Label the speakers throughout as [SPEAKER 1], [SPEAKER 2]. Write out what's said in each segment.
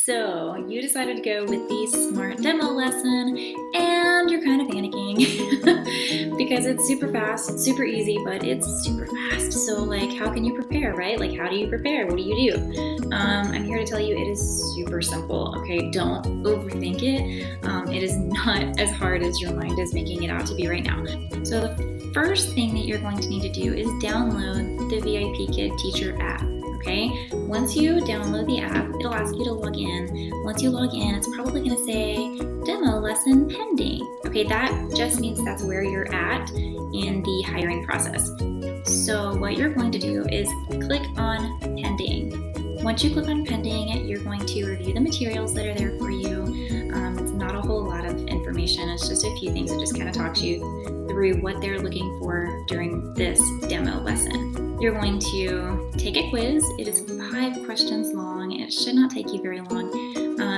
[SPEAKER 1] So you decided to go with the smart demo lesson and you're kind of panicking because it's super fast, it's super easy, but it's super fast. So how can you prepare, right? How do you prepare? What do you do? I'm here to tell you it is super simple, okay? Don't overthink it. It is not as hard as your mind is making it out to be right now. So the first thing that you're going to need to do is download the VIPKid teacher app. Okay, once you download the app, it'll ask you to log in. Once you log in, it's probably going to say demo lesson pending. Okay, that just means that's where you're at in the hiring process. So what you're going to do is click on pending. Once you click on pending, you're going to review the materials that are there for you. It's not a whole lot of information. It's just a few things that just kind of talks you through what they're looking for during this demo lesson. You're going to take a quiz. It is 5 questions long. It should not take you very long.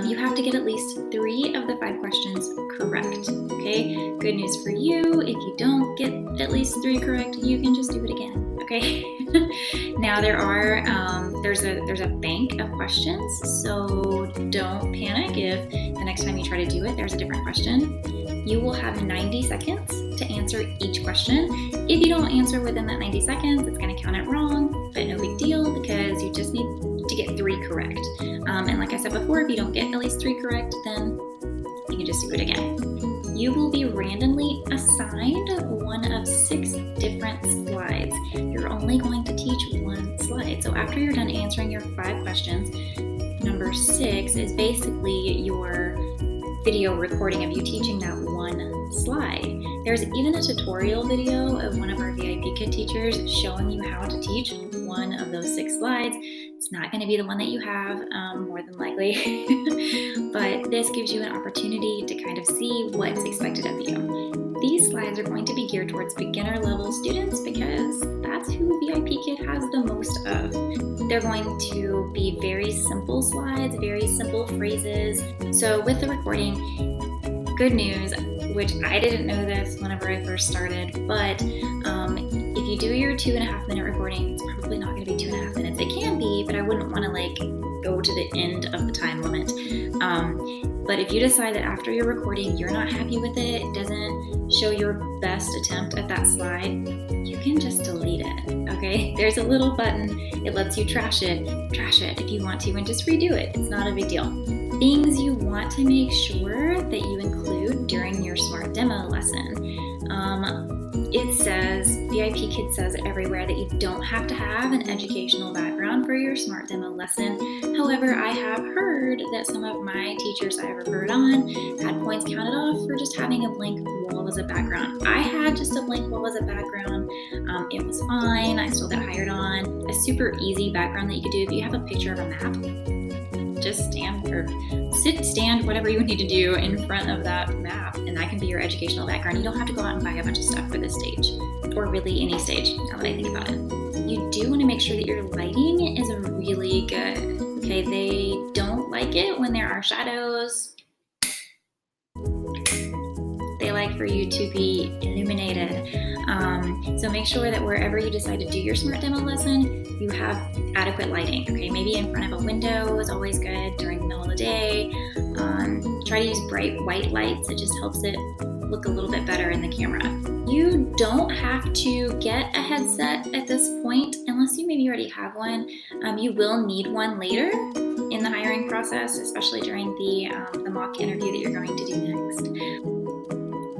[SPEAKER 1] You have to get at least 3 of the 5 questions correct. Okay, good news for you. If you don't get at least 3 correct, you can just do it again. Okay. Now there's a bank of questions, so don't panic if the next time you try to do it, there's a different question. You will have 90 seconds to answer each question. If you don't answer within that 90 seconds, it's going to count it wrong, but no big deal because you just need to get 3 correct. And like I said before, if you don't get at least 3 correct, then you can just do it again. You will be randomly assigned one of 6 different slides. You're only going to teach 1 slide. So after you're done answering your 5 questions, number 6 is basically your video recording of you teaching that 1 slide. There's even a tutorial video of one of our VIPKid teachers showing you how to teach one of those 6 slides. It's not going to be the one that you have, more than likely, but this gives you an opportunity to kind of see what's expected of you. These slides are going to be geared towards beginner level students because that's who VIPKid has the most of. They're going to be very simple slides, very simple phrases. So with the recording, good news, which I didn't know this whenever I first started, but if you do your 2.5 minute recording, it's probably not going to be 2.5 minutes. It can be, but I wouldn't want to go to the end of the time limit. But if you decide that after your recording you're not happy with it, it doesn't show your best attempt at that slide, you can just delete it, okay? There's a little button, it lets you trash it if you want to and just redo it. It's not a big deal. Things you want to make sure that you include during your smart demo lesson. It says, VIPKid says everywhere that you don't have to have an educational background for your smart demo lesson. However, I have heard that some of my teachers I referred on had points counted off for just having a blank wall as a background. I had just a blank wall as a background. It was fine. I still got hired on. A super easy background that you could do if you have a picture of a map. Just stand, whatever you need to do in front of that map, and that can be your educational background. You don't have to go out and buy a bunch of stuff for this stage, or really any stage, now that I think about it. You do want to make sure that your lighting is really good, okay? They don't like it when there are shadows. They like for you to be illuminated. So make sure that wherever you decide to do your smart demo lesson, you have adequate lighting, okay? Maybe in front of a window is always good during the middle of the day. Try to use bright white lights. It just helps it look a little bit better in the camera. You don't have to get a headset at this point, unless you maybe already have one. You will need one later in the hiring process, especially during the mock interview that you're going to do next.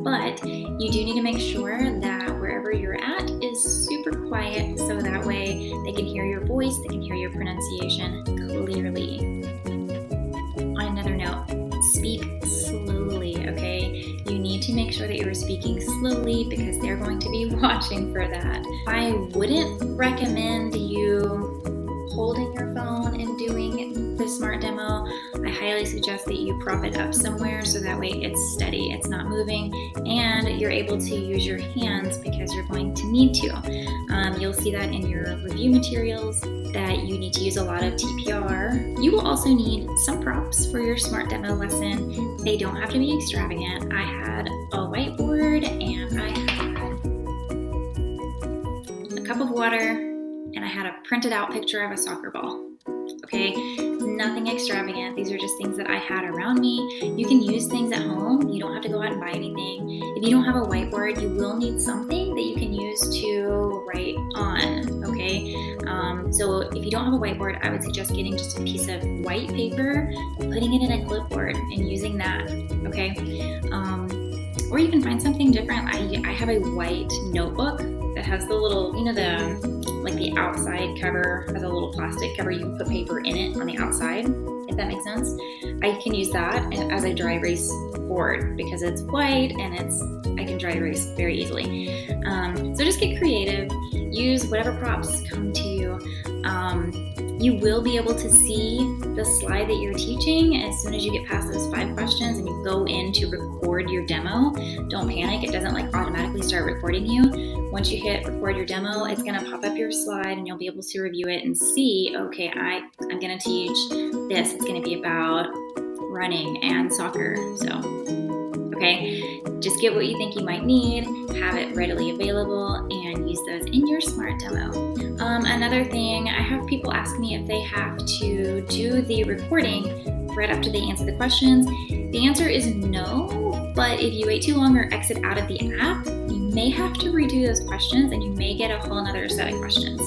[SPEAKER 1] But you do need to make sure that wherever you're at is super quiet so that way they can hear your voice, they can hear your pronunciation clearly. On another note, speak slowly, okay? You need to make sure that you're speaking slowly because they're going to be watching for that. I wouldn't recommend you holding your phone and doing the smart demo. I highly suggest that you prop it up somewhere so that way it's steady, it's not moving, and you're able to use your hands because you're going to need to. You'll see that in your review materials that you need to use a lot of TPR. You will also need some props for your smart demo lesson. They don't have to be extravagant. I had a whiteboard and I had a cup of water and I had a printed out picture of a soccer ball. Okay, nothing extravagant. These are just things that I had around me. You can use things at home. You don't have to go out and buy anything. If you don't have a whiteboard, you will need something that you can use to write on, okay? So if you don't have a whiteboard, I would suggest getting just a piece of white paper, putting it in a clipboard and using that, okay? Or you can find something different. I have a white notebook that has the little, the outside cover has a little plastic cover. You can put paper in it on the outside, if that makes sense. I can use that as a dry erase board because it's white and I can dry erase very easily. So just get creative. Use whatever props come to you. You will be able to see the slide that you're teaching as soon as you get past those 5 questions and you go in to record your demo. Don't panic. It doesn't automatically start recording you. Once you hit record your demo, it's going to pop up your slide and you'll be able to review it and see, okay, I'm going to teach this. It's going to be about running and soccer. So, okay, just get what you think you might need, have it readily available, and use those in your Smart Demo. Another thing, I have people ask me if they have to do the recording right after they answer the questions. The answer is no, but if you wait too long or exit out of the app, you may have to redo those questions and you may get a whole nother set of questions.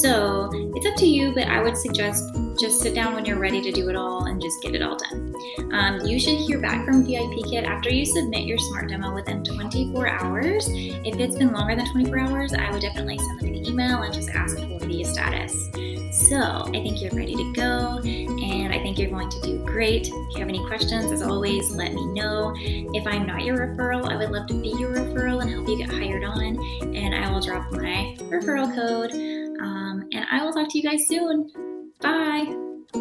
[SPEAKER 1] So it's up to you, but I would suggest just sit down when you're ready to do it all and just get it all done. You should hear back from VIPKid after you submit your Smart Demo within 24 hours. If it's been longer than 24 hours, I would definitely send them an email and just ask for the status. So I think you're ready to go, and I think you're going to do great. If you have any questions, as always, let me know. If I'm not your referral, I would love to be your referral and help you get hired on, and I will drop my referral code, and I will talk to you guys soon. Bye!